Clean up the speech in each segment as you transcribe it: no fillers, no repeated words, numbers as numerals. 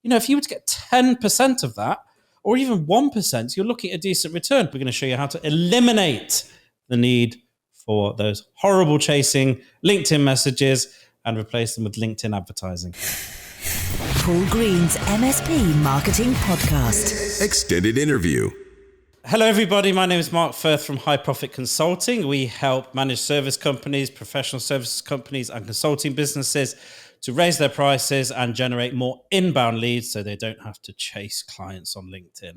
If you were to get 10% of that, or even 1%, you're looking at a decent return. We're going to show you how to eliminate the need for those horrible chasing LinkedIn messages and replace them with LinkedIn advertising. Paul Green's MSP Marketing Podcast. Extended interview. Hello, everybody. My name is Mark Firth from High Profit Consulting. We help managed service companies, professional services companies, and consulting businesses to raise their prices and generate more inbound leads so they don't have to chase clients on LinkedIn.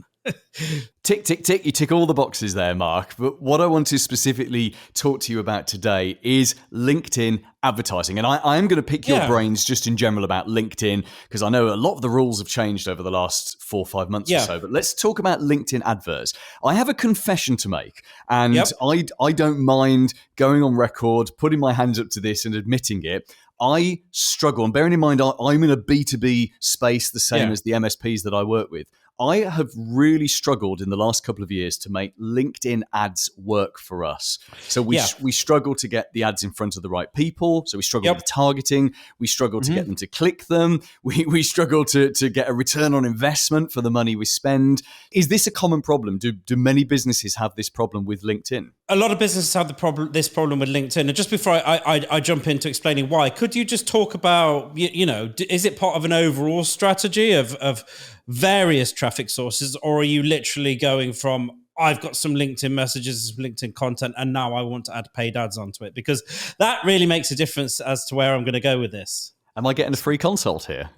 Tick, tick, tick. You tick all the boxes there, Mark. But what I want to specifically talk to you about today is LinkedIn advertising. And I am going to pick your brains just in general about LinkedIn, because I know a lot of the rules have changed over the last 4 or 5 months or so. But let's talk about LinkedIn adverts. I have a confession to make, and I don't mind going on record, putting my hands up to this and admitting it. I struggle, and bearing in mind I'm in a B2B space, the same as the MSPs that I work with. I have really struggled in the last couple of years to make LinkedIn ads work for us. So we struggle to get the ads in front of the right people. So we struggle with targeting. We struggle to get them to click them. We struggle to get a return on investment for the money we spend. Is this a common problem? Do many businesses have this problem with LinkedIn? A lot of businesses have this problem with LinkedIn. And just before I jump into explaining why, could you just talk about, is it part of an overall strategy of various traffic sources, or are you literally going from, I've got some LinkedIn messages, some LinkedIn content, and now I want to add paid ads onto it? Because that really makes a difference as to where I'm going to go with this. Am I getting a free consult here?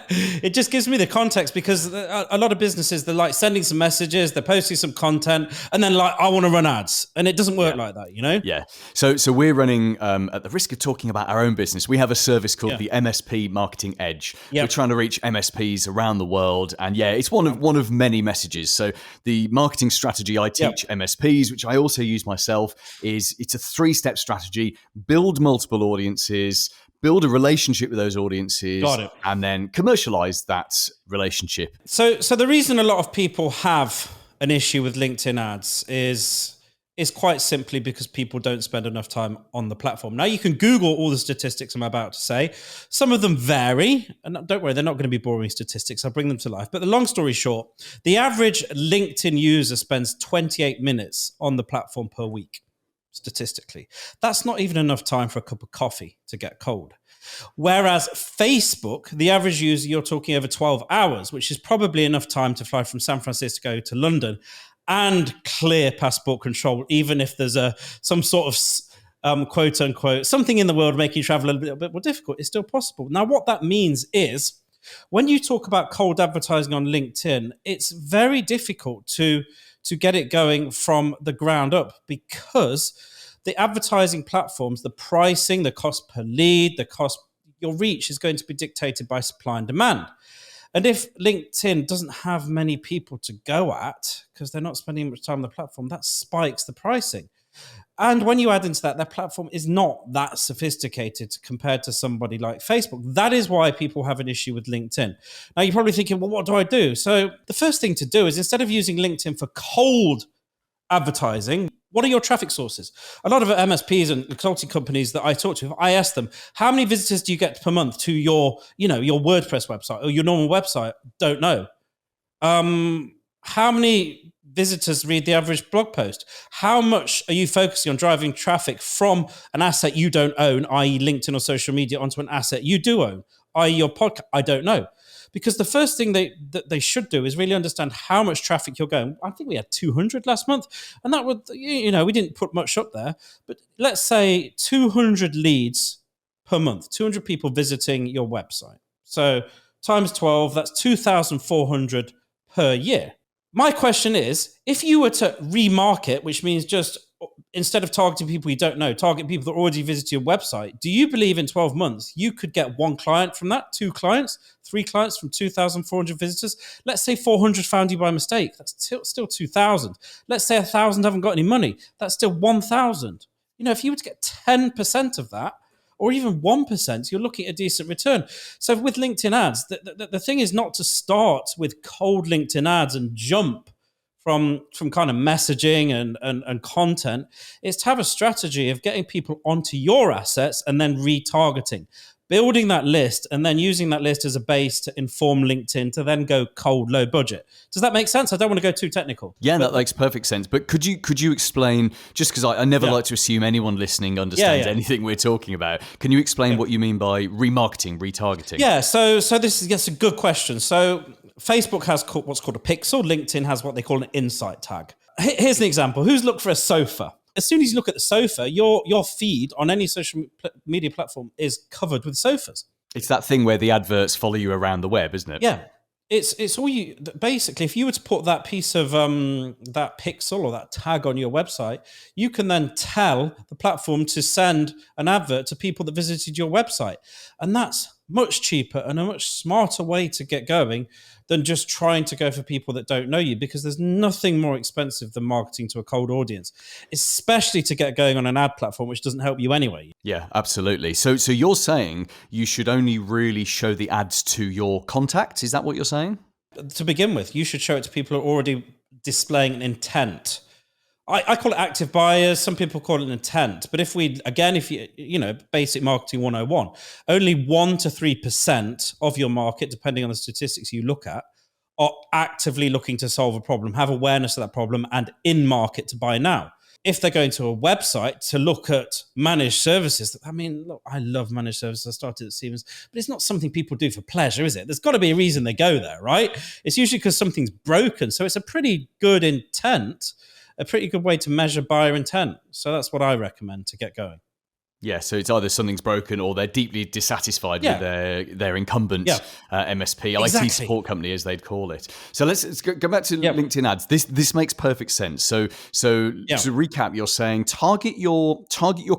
It just gives me the context, because a lot of businesses, they're like sending some messages, they're posting some content, and then like, I want to run ads. And it doesn't work like that, Yeah. So we're running, at the risk of talking about our own business, we have a service called the MSP Marketing Edge. We're trying to reach MSPs around the world. And it's one of many messages. So the marketing strategy I teach MSPs, which I also use myself, it's a 3-step strategy: build multiple audiences, build a relationship with those audiences, and then commercialize that relationship. So the reason a lot of people have an issue with LinkedIn ads is quite simply because people don't spend enough time on the platform. Now, you can Google all the statistics I'm about to say. Some of them vary, and don't worry, they're not going to be boring statistics. I'll bring them to life. But the long story short, the average LinkedIn user spends 28 minutes on the platform per week. Statistically, that's not even enough time for a cup of coffee to get cold. Whereas Facebook, the average user, you're talking over 12 hours, which is probably enough time to fly from San Francisco to London and clear passport control, even if there's some sort of quote unquote something in the world making travel a little bit more difficult. It's still possible. Now, what that means is, when you talk about cold advertising on LinkedIn, it's very difficult to get it going from the ground up, because the advertising platforms, the pricing, the cost per lead, your reach is going to be dictated by supply and demand. And if LinkedIn doesn't have many people to go at, because they're not spending much time on the platform, that spikes the pricing. And when you add into that, their platform is not that sophisticated compared to somebody like Facebook. That is why people have an issue with LinkedIn. Now, you're probably thinking, well, what do I do? So the first thing to do is, instead of using LinkedIn for cold advertising, what are your traffic sources? A lot of MSPs and consulting companies that I talk to, I ask them, how many visitors do you get per month to your WordPress website or your normal website? Don't know. How many visitors read the average blog post? How much are you focusing on driving traffic from an asset you don't own, i.e. LinkedIn or social media, onto an asset you do own, i.e. your podcast? I don't know. Because the first thing that they should do is really understand how much traffic you're going. I think we had 200 last month, and that would, we didn't put much up there, but let's say 200 leads per month, 200 people visiting your website. So times 12, that's 2,400 per year. My question is, if you were to remarket, which means just instead of targeting people you don't know, target people that already visit your website, do you believe in 12 months you could get 1 client from that, 2 clients, 3 clients from 2,400 visitors? Let's say 400 found you by mistake. That's still 2,000. Let's say 1,000 haven't got any money. That's still 1,000. If you were to get 10% of that, or even 1%, you're looking at a decent return. So with LinkedIn ads, the thing is not to start with cold LinkedIn ads and jump from kind of messaging and content. It's to have a strategy of getting people onto your assets and then retargeting. building that list and then using that list as a base to inform LinkedIn to then go cold, low budget. Does that make sense? I don't want to go too technical. Yeah, that makes perfect sense. But could you explain, just because I never like to assume anyone listening understands anything we're talking about, can you explain what you mean by remarketing, retargeting? Yeah, so this is a good question. So Facebook has what's called a pixel. LinkedIn has what they call an insight tag. Here's an example. Who's looked for a sofa? As soon as you look at the sofa, your feed on any social media platform is covered with sofas. It's that thing where the adverts follow you around the web, isn't it? Yeah. It's all you basically. If you were to put that piece of that pixel or that tag on your website, you can then tell the platform to send an advert to people that visited your website, and that's much cheaper and a much smarter way to get going than just trying to go for people that don't know you, because there's nothing more expensive than marketing to a cold audience, especially to get going on an ad platform, which doesn't help you anyway. Yeah, absolutely. So you're saying you should only really show the ads to your contacts? Is that what you're saying? To begin with, you should show it to people who are already displaying an intent. I call it active buyers. Some people call it an intent. But if basic marketing 101, only 1 to 3% of your market, depending on the statistics you look at, are actively looking to solve a problem, have awareness of that problem, and in market to buy now. If they're going to a website to look at managed services, I mean, look, I love managed services. I started at Siemens, but it's not something people do for pleasure, is it? There's got to be a reason they go there, right? It's usually because something's broken. So it's a pretty good intent, a pretty good way to measure buyer intent. So that's what I recommend to get going. Yeah, so it's either something's broken or they're deeply dissatisfied with their incumbent MSP, exactly. IT support company, as they'd call it. So let's go back to LinkedIn ads. This makes perfect sense. So to recap, you're saying target your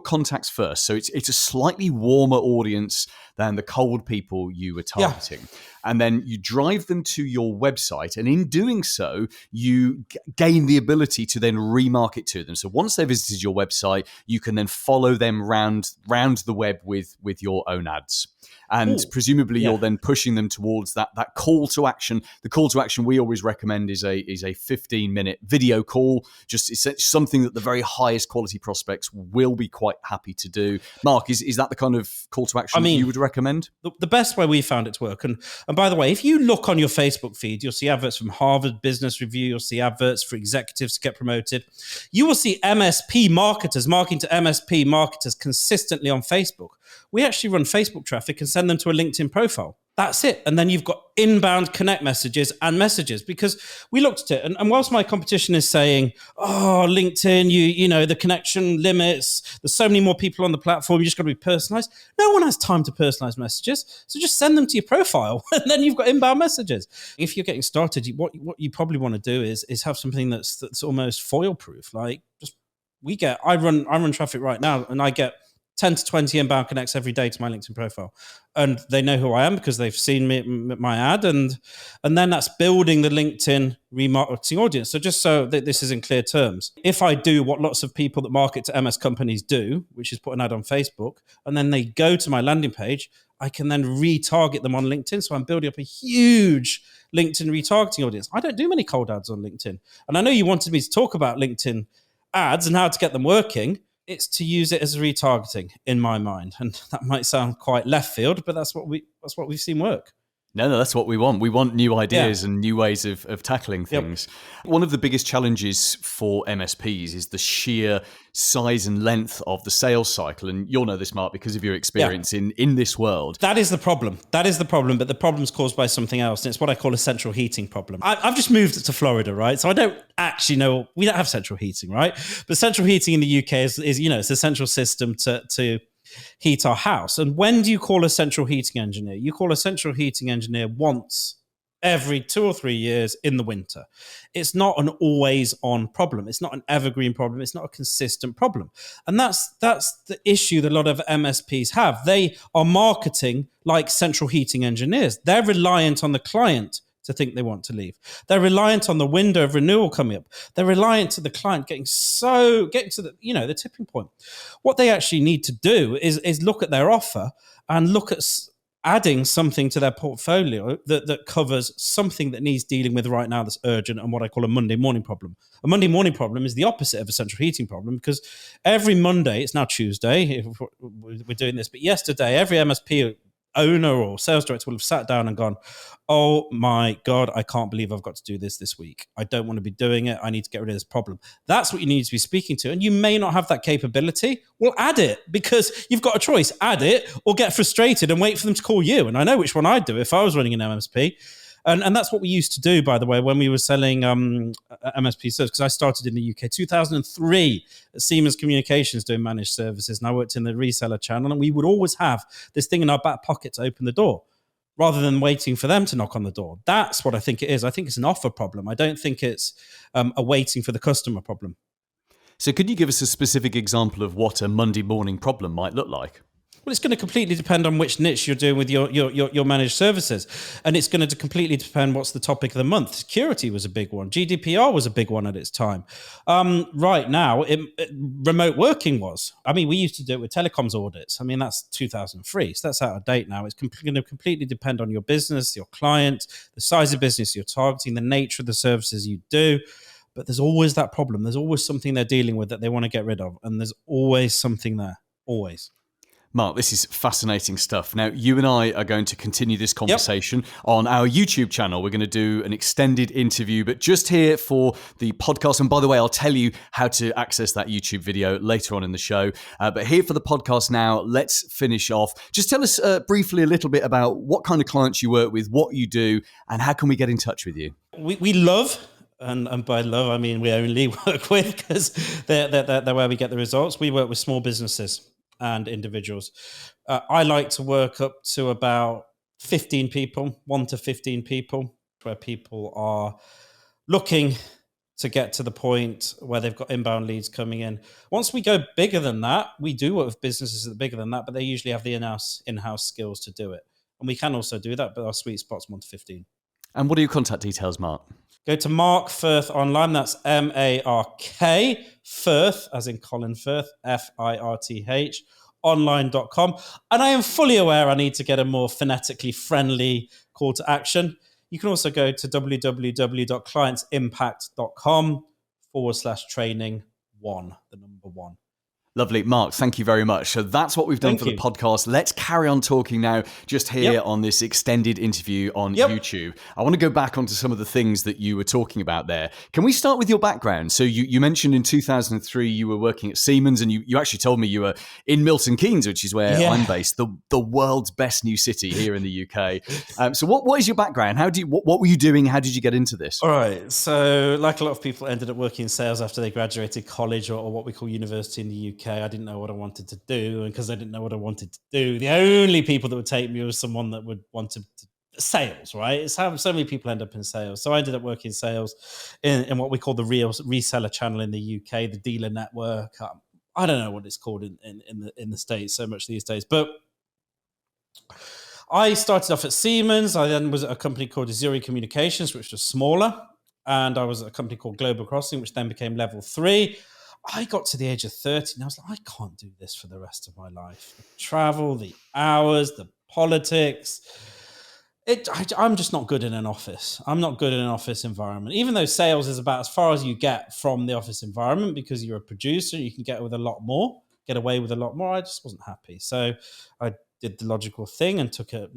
contacts first. So it's a slightly warmer audience than the cold people you were targeting. And then you drive them to your website. And in doing so, you gain the ability to then remarket to them. So once they visited your website, you can then follow them round the web with your own ads. And presumably you're then pushing them towards that call to action. The call to action we always recommend is a 15-minute video call. Just it's something that the very highest quality prospects will be quite happy to do. Mark, is that the kind of call to action that you would recommend? The best way we found it to work, and by the way, if you look on your Facebook feed, you'll see adverts from Harvard Business Review, you'll see adverts for executives to get promoted. You will see MSP marketers marketing to MSP marketers consistently on Facebook. We actually run Facebook traffic and send them to a LinkedIn profile. That's it. And then you've got inbound connect messages and messages, because we looked at it. And whilst my competition is saying, oh, LinkedIn, you know, the connection limits, there's so many more people on the platform, you just got to be personalized. No one has time to personalize messages. So just send them to your profile and then you've got inbound messages. If you're getting started, what you probably want to do is have something that's almost foil proof. Like I run traffic right now and I get 10 to 20 inbound connects every day to my LinkedIn profile. And they know who I am because they've seen my ad. And then that's building the LinkedIn remarketing audience. So just so that this is in clear terms, if I do what lots of people that market to MS companies do, which is put an ad on Facebook, and then they go to my landing page, I can then retarget them on LinkedIn. So I'm building up a huge LinkedIn retargeting audience. I don't do many cold ads on LinkedIn. And I know you wanted me to talk about LinkedIn ads and how to get them working. It's to use it as retargeting in my mind. And that might sound quite left field, but that's what we've seen work. No, that's what we want. We want new ideas and new ways of tackling things. One of the biggest challenges for MSPs is the sheer size and length of the sales cycle. And you'll know this, Mark, because of your experience in this world. That is the problem. But the problem's caused by something else. And it's what I call a central heating problem. I've just moved to Florida, right? So I don't actually know. We don't have central heating, right? But central heating in the UK is it's a central system to heat our house. And when do you call a central heating engineer? You call a central heating engineer once every 2 or 3 years in the winter. It's not an always on problem. It's not an evergreen problem. It's not a consistent problem. And that's the issue that a lot of MSPs have. They are marketing like central heating engineers. They're reliant on the client to think they want to leave. They're reliant on the window of renewal coming up. They're reliant to the client getting to the tipping point. What they actually need to do is look at their offer and look at adding something to their portfolio that covers something that needs dealing with right now that's urgent and what I call a Monday morning problem. A Monday morning problem is the opposite of a central heating problem, because every Monday, it's now Tuesday, if we're doing this, but yesterday, every MSP owner or sales director will have sat down and gone, oh my God, I can't believe I've got to do this week. I don't want to be doing it. I need to get rid of this problem. That's what you need to be speaking to. And you may not have that capability. Well, add it, because you've got a choice. Add it or get frustrated and wait for them to call you. And I know which one I'd do if I was running an MSP. And that's what we used to do, by the way, when we were selling MSP service, because I started in the UK 2003 at Siemens Communications doing managed services, and I worked in the reseller channel, and we would always have this thing in our back pocket to open the door rather than waiting for them to knock on the door. That's what I think it is. I think it's an offer problem. I don't think it's a waiting for the customer problem. So could you give us a specific example of what a Monday morning problem might look like? Well, it's going to completely depend on which niche you're doing with your managed services. And it's going to completely depend what's the topic of the month. Security was a big one. GDPR was a big one at its time. Right now, remote working was. I mean, we used to do it with telecoms audits. I mean, that's 2003. So that's out of date now. It's going to completely depend on your business, your client, the size of business you're targeting, the nature of the services you do. But there's always that problem. There's always something they're dealing with that they want to get rid of. And there's always something there. Always. Mark, this is fascinating stuff. Now, you and I are going to continue this conversation on our YouTube channel. We're going to do an extended interview, but just here for the podcast. And by the way, I'll tell you how to access that YouTube video later on in the show. But here for the podcast now, let's finish off. Just tell us briefly a little bit about what kind of clients you work with, what you do, and how can we get in touch with you? We love... And by love, I mean we only work with, because they're where we get the results. We work with small businesses and individuals. I like to work up to about 15 people, 1 to 15 people, where people are looking to get to the point where they've got inbound leads coming in. Once we go bigger than that, we do work with businesses that are bigger than that, but they usually have the in-house skills to do it. And we can also do that, but our sweet spot's 1 to 15. And what are your contact details, Mark? Go to Mark Firth online. That's M-A-R-K, Firth, as in Colin Firth, F-I-R-T-H, online.com. And I am fully aware I need to get a more phonetically friendly call to action. You can also go to www.clientsimpact.com/training1, the number 1. Lovely. Mark, thank you very much. So that's what we've done for the podcast. Let's carry on talking now, just here on this extended interview on YouTube. I want to go back onto some of the things that you were talking about there. Can we start with your background? So you mentioned in 2003 you were working at Siemens, and you actually told me you were in Milton Keynes, which is where I'm based, the world's best new city here in the UK. So what is your background? What were you doing? How did you get into this? All right. So like a lot of people ended up working in sales after they graduated college or what we call university in the UK. I didn't know what I wanted to do, and because I didn't know what I wanted to do, the only people that would take me was someone that would want to sales, right? It's how so many people end up in sales. So I ended up working sales in what we call the real reseller channel in the UK, the dealer network. I don't know what it's called in the States so much these days, but I started off at Siemens. I then was at a company called Azuri Communications, which was smaller, and I was at a company called Global Crossing, which then became Level 3. I got to the age of 30 and I was like, I can't do this for the rest of my life. The travel, the hours, the politics. I'm just not good in an office. I'm not good in an office environment. Even though sales is about as far as you get from the office environment, because you're a producer, you can get away with a lot more. I just wasn't happy. So I did the logical thing and took a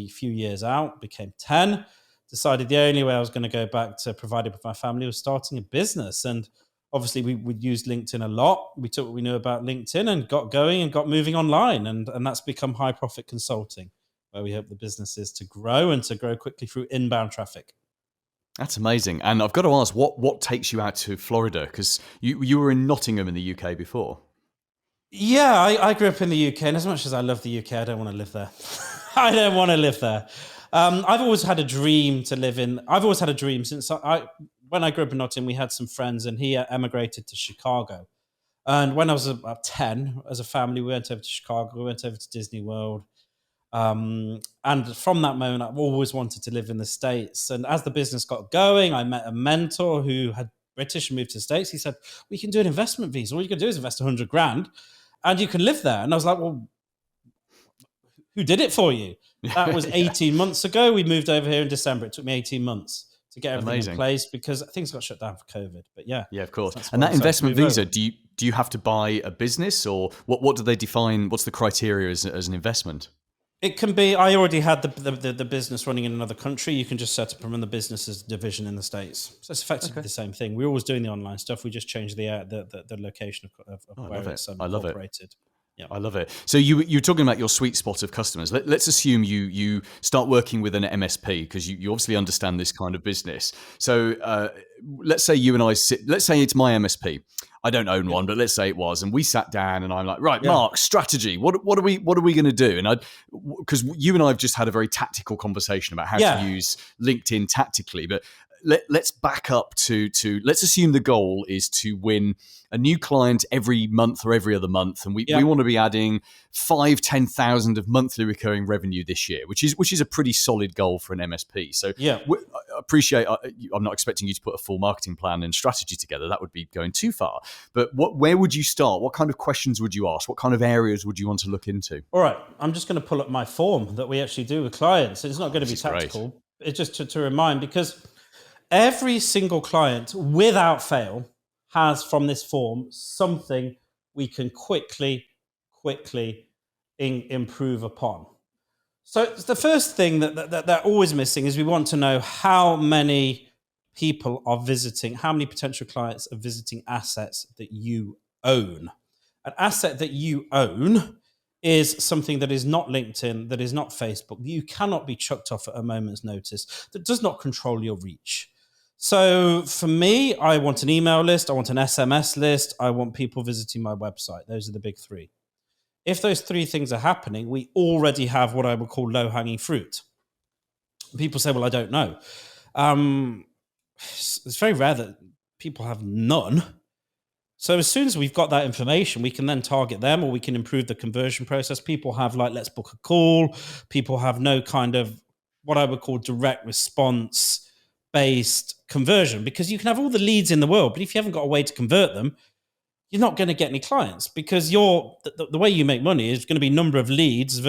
few years out, became 10, decided the only way I was going to go back to providing with my family was starting a business. And obviously, we would use LinkedIn a lot. We took what we knew about LinkedIn and got going and got moving online. And that's become high profit consulting, where we help the businesses to grow and to grow quickly through inbound traffic. That's amazing. And I've got to ask, what takes you out to Florida? Because you were in Nottingham in the UK before. Yeah, I grew up in the UK. And as much as I love the UK, I don't want to live there. I don't want to live there. I've always had a dream since when I grew up in Nottingham, we had some friends, and he emigrated to Chicago. And when I was about 10, as a family, we went over to Chicago, we went over to Disney World. And from that moment, I've always wanted to live in the States. And as the business got going, I met a mentor who had British and moved to the States. He said, we can do an investment visa. All you can do is invest 100 grand and you can live there. And I was like, well, who did it for you? That was 18 months ago. We moved over here in December. It took me 18 months to get everything in place because things got shut down for COVID. But yeah, of course. And that investment visa, do you have to buy a business, or what do they define? What's the criteria as an investment? It can be. I already had the business running in another country. You can just set up and run the business as a division in the States. So it's effectively the same thing. We're always doing the online stuff. We just changed the location of where it's incorporated. Yeah. I love it. So you're talking about your sweet spot of customers. Let's assume you start working with an MSP because you obviously understand this kind of business. So let's say you and I let's say it's my MSP. I don't own one, but let's say it was, and we sat down and I'm like, right, Mark, strategy. What are we going to do? And because you and I have just had a very tactical conversation about how to use LinkedIn tactically, but let's back up to let's assume the goal is to win a new client every month or every other month, and we want to be adding 5,000-10,000 of monthly recurring revenue this year, which is a pretty solid goal for an MSP. So I appreciate. I'm not expecting you to put a full marketing plan and strategy together. That would be going too far. But where would you start? What kind of questions would you ask? What kind of areas would you want to look into? All right, I'm just going to pull up my form that we actually do with clients. It's not going to be tactical. Great. It's just to remind, because every single client, without fail, has from this form something we can quickly improve upon. So the first thing that they're always missing is we want to know how many people are visiting, how many potential clients are visiting assets that you own. An asset that you own is something that is not LinkedIn, that is not Facebook, that you cannot be chucked off at a moment's notice, that does not control your reach. So for me, I want an email list, I want an SMS list, I want people visiting my website. Those are the big three. If those three things are happening, we already have what I would call low-hanging fruit. People say, well, I don't know. It's very rare that people have none. So as soon as we've got that information, we can then target them, or we can improve the conversion process. People have let's book a call. People have no kind of what I would call direct response based conversion, because you can have all the leads in the world, but if you haven't got a way to convert them, you're not going to get any clients, because the way you make money is going to be number of leads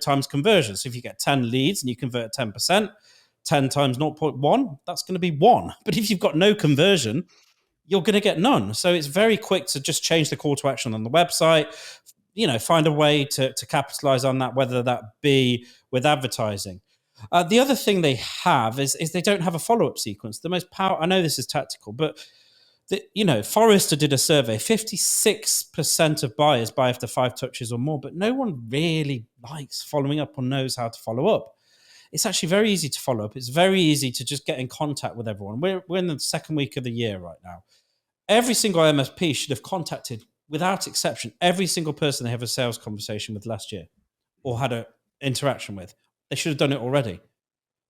times conversion. So if you get 10 leads and you convert 10%, 10 times 0.1, that's going to be 1. But if you've got no conversion, you're going to get none. So it's very quick to just change the call to action on the website, find a way to capitalize on that, whether that be with advertising. The other thing they have is they don't have a follow-up sequence. The most I know this is tactical, but Forrester did a survey. 56% of buyers buy after 5 touches or more, but no one really likes following up or knows how to follow up. It's actually very easy to follow up. It's very easy to just get in contact with everyone. We're in the second week of the year right now. Every single MSP should have contacted, without exception, every single person they have a sales conversation with last year or had an interaction with. They should have done it already,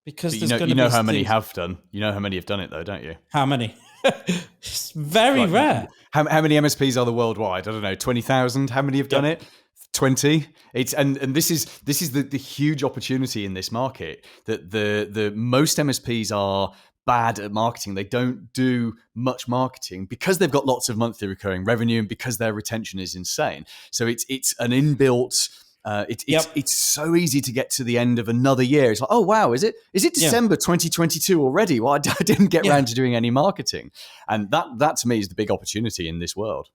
because there's going to be how many have done. You know how many have done it though, don't you? How many? It's very rare. How many MSPs are there worldwide? I don't know, 20,000. How many have done it? 20. It's and this is the huge opportunity in this market, that the most MSPs are bad at marketing. They don't do much marketing because they've got lots of monthly recurring revenue and because their retention is insane. So it's an inbuilt. It's so easy to get to the end of another year. It's like, oh wow, is it December 2022 already? Well, I didn't get around to doing any marketing, and that to me is the big opportunity in this world.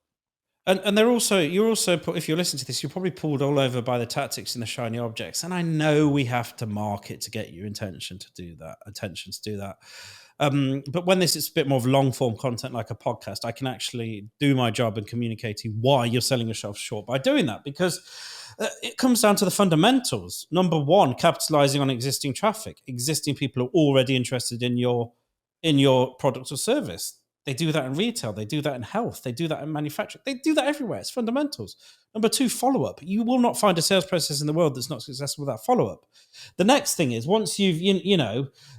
And you're also, if you're listening to this, you're probably pulled all over by the tactics and the shiny objects. And I know we have to market to get your attention to do that. But when this is a bit more of long form content like a podcast, I can actually do my job in communicating why you're selling yourself short by doing that, because it comes down to the fundamentals. Number one, capitalizing on existing traffic. Existing people are already interested in your product or service. They do that in retail. They do that in health. They do that in manufacturing. They do that everywhere. It's fundamentals. Number two, follow-up. You will not find a sales process in the world that's not successful without follow-up. The next thing is, once you've,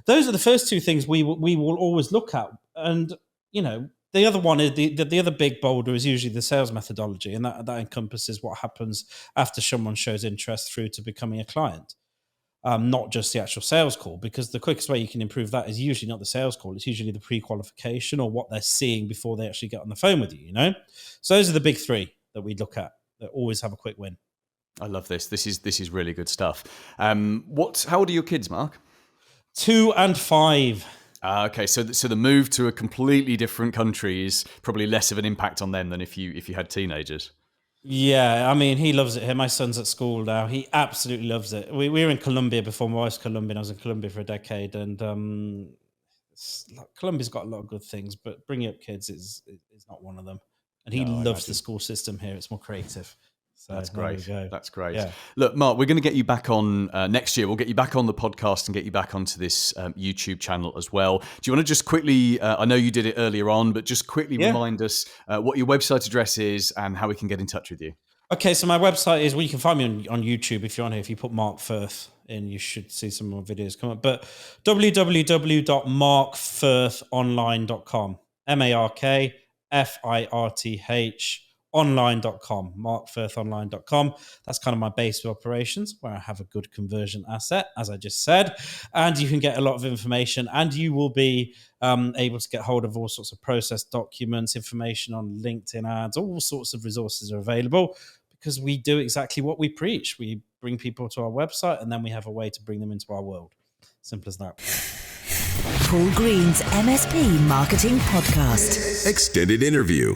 those are the first two things we will always look at. And, the other one is the other big boulder is usually the sales methodology. And that encompasses what happens after someone shows interest through to becoming a client. Not just the actual sales call, because the quickest way you can improve that is usually not the sales call. It's usually the pre-qualification or what they're seeing before they actually get on the phone with you, So those are the big three that we look at that always have a quick win. I love this. This is really good stuff. How old are your kids, Mark? 2 and 5. Okay, so the move to a completely different country is probably less of an impact on them than if you had teenagers. Yeah, I mean, he loves it here. My son's at school now. He absolutely loves it. We were in Colombia before. My wife's Colombian. I was in Colombia for a decade, and Colombia's got a lot of good things, but bringing up kids is not one of them. And he loves the school system here. It's more creative. So That's great. That's great. Yeah. Look, Mark, we're going to get you back on next year. We'll get you back on the podcast and get you back onto this YouTube channel as well. Do you want to just quickly, I know you did it earlier on, but just quickly remind us what your website address is and how we can get in touch with you? Okay, so my website is, well, you can find me on YouTube if you're on here. If you put Mark Firth in, you should see some more videos come up. But www.markfirthonline.com. MarkFirth online.com, markfirthonline.com. That's kind of my base of operations, where I have a good conversion asset, as I just said, and you can get a lot of information, and you will be able to get hold of all sorts of process documents, information on LinkedIn ads. All sorts of resources are available because we do exactly what we preach. We bring people to our website, and then we have a way to bring them into our world. Simple as that. Paul Green's MSP Marketing Podcast. Extended interview.